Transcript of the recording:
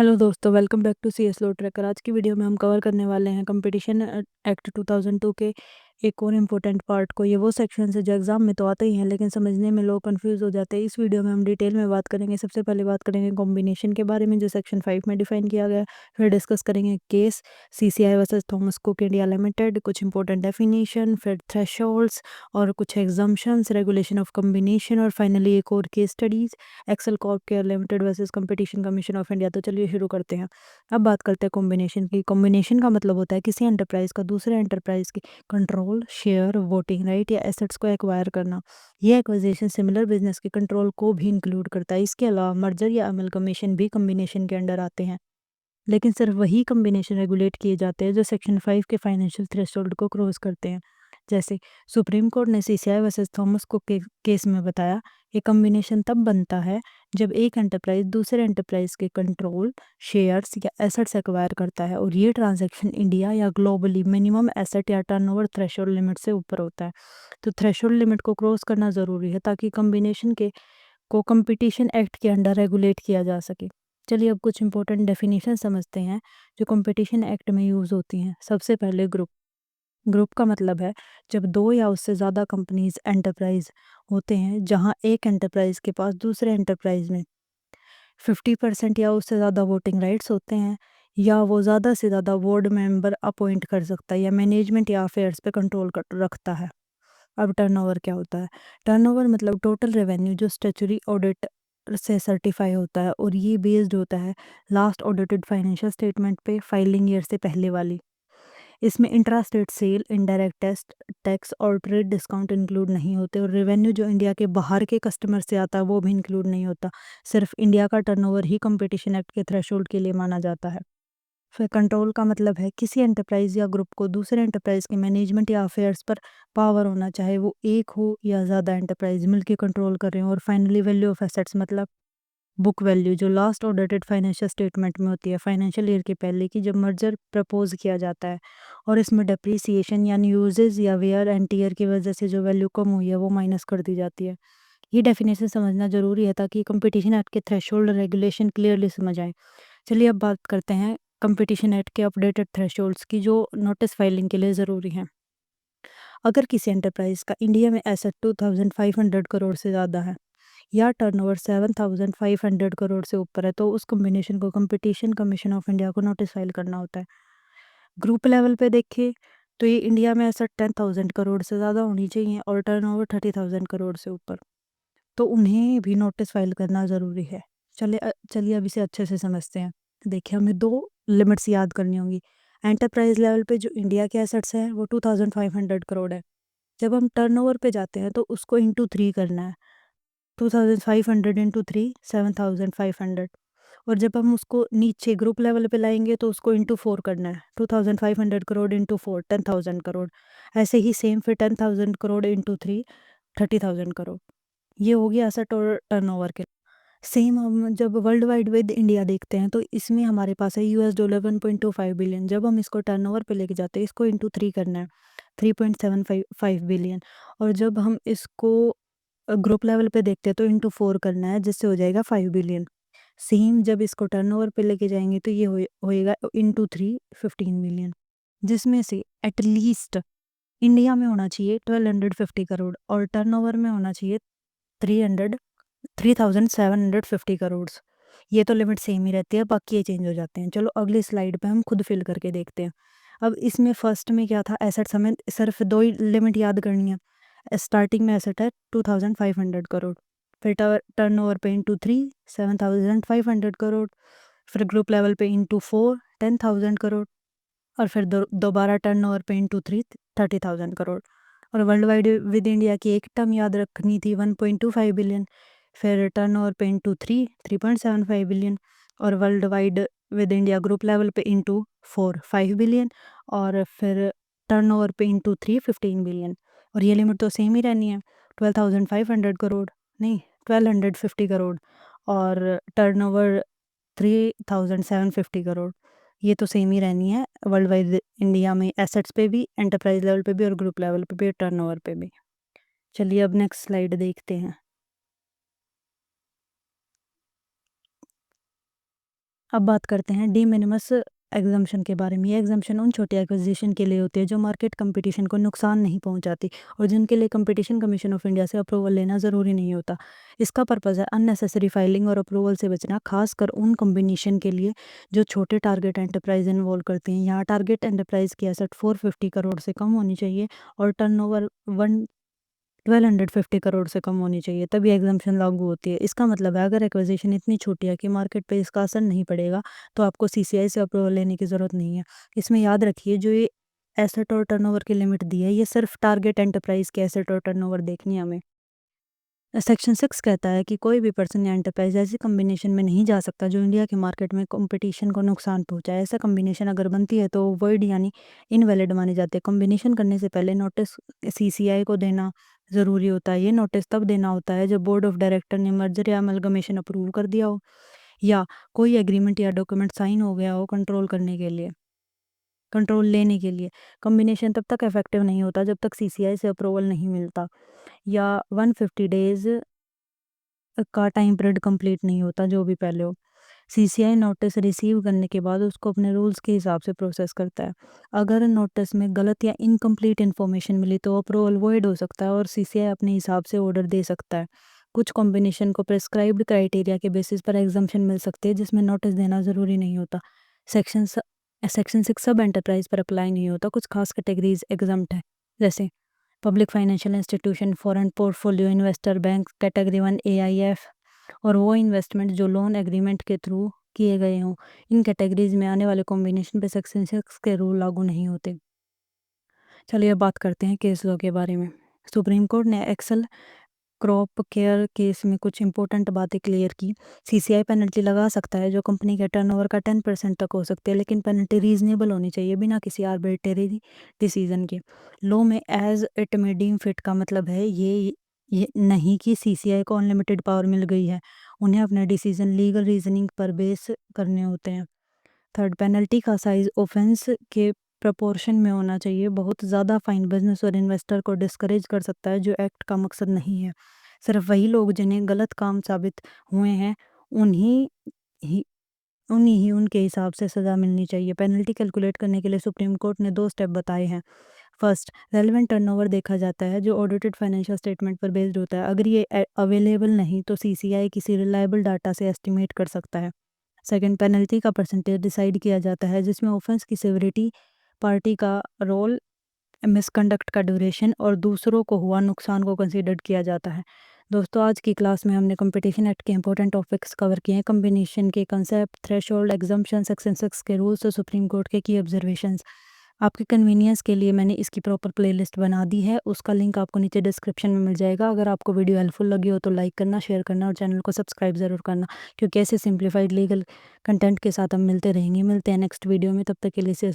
Hello दोस्तों, welcome back to C S law tracker. आज की वीडियो में हम कवर करने वाले हैं कंपटीशन एक्ट 2002 के एक और इम्पोर्टेंट पार्ट को। ये वो सेक्शन है जो एग्जाम में तो आते ही हैं लेकिन समझने में लोग कंफ्यूज हो जाते हैं। इस वीडियो में हम डिटेल में बात करेंगे। सबसे पहले बात करेंगे कॉम्बिनेशन के बारे में जो सेक्शन 5 में डिफाइन किया गया है। फिर डिस्कस करेंगे case CCI versus Thomas Cook India limited, कुछ इंपॉर्टेंट डेफिनेशन, फिर थ्रेशोल्ड्स और कुछ एग्जाम्पशंस, रेगुलेशन ऑफ कॉम्बिनेशन और फाइनली एक और case studies Excel Corp Care limited versus competition commission of India. तो चलिए शुरू करते हैं। अब बात करते हैं कॉम्बिनेशन की। कॉम्बिनेशन का मतलब होता है किसी एंटरप्राइज का दूसरे एंटरप्राइज की कंट्रोल, शेयर, वोटिंग राइट या एसेट्स को एक्वायर करना। यह एक्विजिशन सिमिलर बिजनेस के कंट्रोल को भी इंक्लूड करता है। इसके अलावा मर्जर या अमलगमेशन भी कॉम्बिनेशन के अंडर आते हैं, लेकिन सिर्फ वही कॉम्बिनेशन रेगुलेट किए जाते हैं जो सेक्शन 5 के फाइनेंशियल थ्रेशोल्ड को क्रॉस करते हैं। जैसे सुप्रीम कोर्ट ने सीसीआई वर्सेस थॉमस कुक के केस में बताया, ये कॉम्बिनेशन तब बनता है जब एक एंटरप्राइज दूसरे एंटरप्राइज के कंट्रोल, शेयर्स या एसेट्स एक्वायर करता है और ये ट्रांजैक्शन इंडिया या ग्लोबली मिनिमम एसेट या टर्नओवर थ्रेशोल्ड लिमिट से ऊपर होता है। तो थ्रेशोल्ड लिमिट को क्रॉस करना ज़रूरी है ताकि कॉम्बिनेशन के को कंपटीशन एक्ट के अंडर रेगुलेट किया जा सके। चलिए अब कुछ इंपॉर्टेंट डेफिनेशन समझते हैं जो कंपटीशन एक्ट में यूज़ होती हैं। सबसे पहले ग्रुप। ग्रुप का मतलब है जब दो या उससे ज़्यादा कंपनीज एंटरप्राइज होते हैं जहां एक एंटरप्राइज के पास दूसरे एंटरप्राइज में 50% या उससे ज़्यादा वोटिंग राइट्स होते हैं, या वो ज़्यादा से ज़्यादा बोर्ड मेंबर अपॉइंट कर सकता है, या मैनेजमेंट या अफेयर्स पे कंट्रोल रखता है। अब टर्नओवर क्या होता है? टर्नओवर मतलब टोटल रेवेन्यू जो स्टैट्यूटरी ऑडिट से सर्टिफाई होता है और ये बेस्ड होता है लास्ट ऑडिटेड फाइनेंशियल स्टेटमेंट पे, फाइलिंग ईयर से पहले वाली। इसमें intra state sale, indirect test tax और ट्रेड डिस्काउंट इंक्लूड नहीं होते, और रेवेन्यू जो इंडिया के बाहर के कस्टमर से आता है वो भी इंक्लूड नहीं होता। सिर्फ इंडिया का टर्नओवर ही कंपटीशन एक्ट के थ्रेशोल्ड के लिए माना जाता है। फिर कंट्रोल का मतलब है किसी एंटरप्राइज या ग्रुप को दूसरे एंटरप्राइज के मैनेजमेंट या अफेयर्स पर पावर होना, चाहे वो एक हो या ज़्यादा एंटरप्राइज मिलकर कंट्रोल कर रहे हो। और फाइनली वैल्यू ऑफ एसेट्स मतलब बुक वैल्यू जो लास्ट ऑडिटेड फाइनेंशियल स्टेटमेंट में होती है फाइनेंशियल ईयर के पहले की, जब मर्जर प्रपोज किया जाता है और इसमें डेप्रिसिएशन यानी यूजेज या वेयर एंड टीयर की वजह से जो वैल्यू कम हुई है वो माइनस कर दी जाती है। ये डेफिनेशन समझना जरूरी है ताकि कंपटीशन एक्ट के थ्रेशोल्ड रेगुलेशन क्लियरली समझ आए। चलिए अब बात करते हैं कंपटीशन एक्ट के अपडेटेड थ्रेशोल्ड्स की जो नोटिस फाइलिंग के लिए ज़रूरी हैं। अगर किसी एंटरप्राइज का इंडिया में एसेट 2500 करोड़ से ज़्यादा है या टर्नओवर 7500 करोड़ से ऊपर है तो उस कॉम्बिनेशन को कंपटीशन कमीशन ऑफ इंडिया को नोटिस फाइल करना होता है। ग्रुप लेवल पे देखें तो ये इंडिया में एसेट 10,000 करोड़ से ज़्यादा होनी चाहिए और टर्नओवर 30,000 करोड़ से ऊपर, तो उन्हें भी नोटिस फाइल करना ज़रूरी है। चलिए अब इसे अच्छे से समझते हैं। देखिए हमें दो लिमिट्स याद करनी होंगी। एंटरप्राइज लेवल पे जो इंडिया के एसेट्स हैं वो 2500 करोड़ है। जब हम टर्नओवर पे जाते हैं तो उसको इंटू 3 करना है। 2500 इंटू 3 7500। और जब हम उसको नीचे ग्रुप लेवल पे लाएंगे तो उसको इंटू 4 करना है। 2500 करोड़ इंटू 4 10,000 करोड़। ऐसे ही सेम फिर 10,000 करोड़ इंटू 3 30,000 करोड़। ये हो गया एसेट और टर्नओवर के। सेम हम जब वर्ल्ड वाइड विद इंडिया देखते हैं तो इसमें हमारे पास है $1 1.25 बिलियन। जब हम इसको टर्नओवर पे लेके जाते हैं इसको इंटू 3 करना है, 3.75 बिलियन। और जब हम इसको ग्रुप लेवल पे देखते हैं तो इंटू 4 करना है जिससे हो जाएगा 5 बिलियन। सेम जब इसको टर्नओवर पे लेके जाएंगे तो ये होएगा इंटू 3 15 बिलियन, जिसमें से एटलीस्ट इंडिया में होना चाहिए 1250 करोड़ और टर्नओवर में होना चाहिए 300 3750 करोड़। ये तो लिमिट सेम ही रहती है, बाकी ये चेंज हो जाते हैं। चलो अगली स्लाइड पे हम खुद फिल करके देखते हैं। अब इसमें फर्स्ट में क्या था, एसेट्स हमें सिर्फ दो ही लिमिट याद करनी है। स्टार्टिंग में एसेट है 2500 करोड़, फिर टर्नओवर पे इंटू 3 7500 करोड़, फिर ग्रुप लेवल पे इंटू 4 10,000 करोड़, और फिर दोबारा टर्नओवर पे इंटू 3 30,000 करोड़। और वर्ल्ड वाइड विद इंडिया की एक टर्म याद रखनी थी 1.25 बिलियन, फिर टर्नओवर पे इंटू 3.75 बिलियन, और world wide with India group level पे इंटू 5 बिलियन, और फिर टर्नओवर पे इंटू 15 बिलियन। और ये लिमिट तो सेम ही रहनी है, 12,500 करोड़ नहीं 1250 करोड़, और टर्नओवर 3,750 करोड़। ये तो सेम ही रहनी है वर्ल्ड वाइड इंडिया में एसेट्स पे भी, एंटरप्राइज लेवल पे भी, और ग्रुप लेवल पे भी, और टर्नओवर पे भी। चलिए अब नेक्स्ट स्लाइड देखते हैं। अब बात करते हैं डी मिनिमस एग्जम्पशन के बारे में। ये एग्जम्पशन उन छोटी एक्विजिशन के लिए होती है जो मार्केट कंपटीशन को नुकसान नहीं पहुंचाती और जिनके लिए कंपटीशन कमीशन ऑफ इंडिया से अप्रूवल लेना ज़रूरी नहीं होता। इसका पर्पज़ है अननेसेसरी फाइलिंग और अप्रूवल से बचना, खासकर उन कॉम्बिनेशन के लिए जो छोटे टारगेट एंटरप्राइज इन्वॉल्व करती हैं। यहाँ टारगेट एंटरप्राइज की एसेट 450 करोड़ से कम होनी चाहिए और टर्नओवर 1250 करोड़ से कम होनी चाहिए, तभी एग्जम्पशन लागू होती है। इसका मतलब है अगर एक्विजिशन इतनी छोटी है कि मार्केट पे इसका असर नहीं पड़ेगा तो आपको सीसीआई से अप्रूवल लेने की ज़रूरत नहीं है। इसमें याद रखिए जो ये एसेट और टर्नओवर की लिमिट दी है ये सिर्फ टारगेट एंटरप्राइज के एसेट और टर्नओवर देखनी है हमें। सेक्शन 6 कहता है कि कोई भी पर्सन या एंटरप्राइज ऐसी कॉम्बिनेशन में नहीं जा सकता जो इंडिया के मार्केट में कंपटीशन को नुकसान पहुंचाए। ऐसा कॉम्बिनेशन अगर बनती है तो वर्ड यानी इनवैलिड मानी जाती है। कॉम्बिनेशन करने से पहले नोटिस सीसीआई को देना ज़रूरी होता है। ये नोटिस तब देना होता है जब बोर्ड ऑफ डायरेक्टर ने मर्जर या अमलगमेशन अप्रूव कर दिया हो या कोई एग्रीमेंट या डॉक्यूमेंट साइन हो गया हो कंट्रोल लेने के लिए। कॉम्बिनेशन तब तक इफेक्टिव नहीं होता जब तक सीसीआई से अप्रूवल नहीं मिलता या 150 डेज का टाइम पीरियड कंप्लीट नहीं होता, जो भी पहले हो। सीसीआई नोटिस रिसीव करने के बाद उसको अपने रूल्स के हिसाब से प्रोसेस करता है। अगर नोटिस में गलत या इनकम्प्लीट इन्फॉर्मेशन मिली तो अप्रूवल वॉइड हो सकता है और सीसीआई अपने हिसाब से ऑर्डर दे सकता है। कुछ कॉम्बिनेशन को प्रेस्क्राइब्ड क्राइटेरिया के बेसिस पर एग्जम्पशन मिल सकते हैं जिसमें नोटिस देना ज़रूरी नहीं होता। सेक्शन सेक्शन 6 सब एंटरप्राइज पर अप्लाई नहीं होता। कुछ खास कैटेगरीज एग्जम्प्ट है, जैसे public financial institution, foreign portfolio investor, bank category 1 AIF और वो इन्वेस्टमेंट जो लोन एग्रीमेंट के थ्रू किए गए हों। इन कैटेगरीज में आने वाले कॉम्बिनेशन पे सेक्शन 6 के रूल लागू नहीं होते। चलिए अब बात करते हैं केस लॉ के बारे में। सुप्रीम कोर्ट ने एक्सेल क्रॉप केयर केस में कुछ इंपॉर्टेंट बातें क्लियर की। सीसीआई पेनल्टी लगा सकता है जो कंपनी के टर्नओवर का 10% तक हो सकती है, लेकिन पेनल्टी रीजनेबल होनी चाहिए बिना किसी आर्बिट्रेरी डिसीजन के। लॉ में as it may deem fit का मतलब है ये नहीं कि सीसीआई को अनलिमिटेड पावर मिल गई है। उन्हें अपने डिसीजन लीगल रीजनिंग पर बेस करने होते हैं। थर्ड, पेनल्टी का साइज ऑफेंस के प्रपोर्शन में होना चाहिए। बहुत ज़्यादा फाइन बिजनेस और इन्वेस्टर को डिस्करेज कर सकता है, जो एक्ट का मकसद नहीं है। सिर्फ वही लोग जिन्हें गलत काम साबित हुए हैं उन्हीं ही उनके हिसाब से सज़ा मिलनी चाहिए। पेनल्टी कैलकुलेट करने के लिए सुप्रीम कोर्ट ने 2 स्टेप बताए हैं। फर्स्ट, रेलेवेंट टर्नओवर देखा जाता है जो ऑडिटेड फाइनेंशियल स्टेटमेंट पर बेस्ड होता है। अगर ये अवेलेबल नहीं तो सीसीआई किसी रिलायबल डाटा से एस्टिमेट कर सकता है। सेकंड, पेनल्टी का परसेंटेज डिसाइड किया जाता है जिसमें ऑफेंस की सेवरिटी, पार्टी का रोल, मिसकंडक्ट का ड्यूरेशन और दूसरों को हुआ नुकसान को कंसीडर किया जाता है। दोस्तों, आज की क्लास में हमने कंपटीशन एक्ट के इंपॉर्टेंट टॉपिक्स कवर किए हैं। कॉम्बिनेशन के कंसेप्ट, थ्रेशोल्ड, एग्जम्पशन, सेक्शन 6 के रूल्स और सुप्रीम कोर्ट के की ऑब्जर्वेशंस। आपके कन्वीनियंस के लिए मैंने इसकी प्रॉपर प्लेलिस्ट बना दी है, उसका लिंक आपको नीचे डिस्क्रिप्शन में मिल जाएगा। अगर आपको वीडियो हेल्पफुल लगी हो तो लाइक करना, शेयर करना और चैनल को सब्सक्राइब ज़रूर करना, क्योंकि ऐसे सिंप्लीफाइड लीगल कंटेंट के साथ हम मिलते रहेंगे। मिलते हैं नेक्स्ट वीडियो में, तब तक के लिए से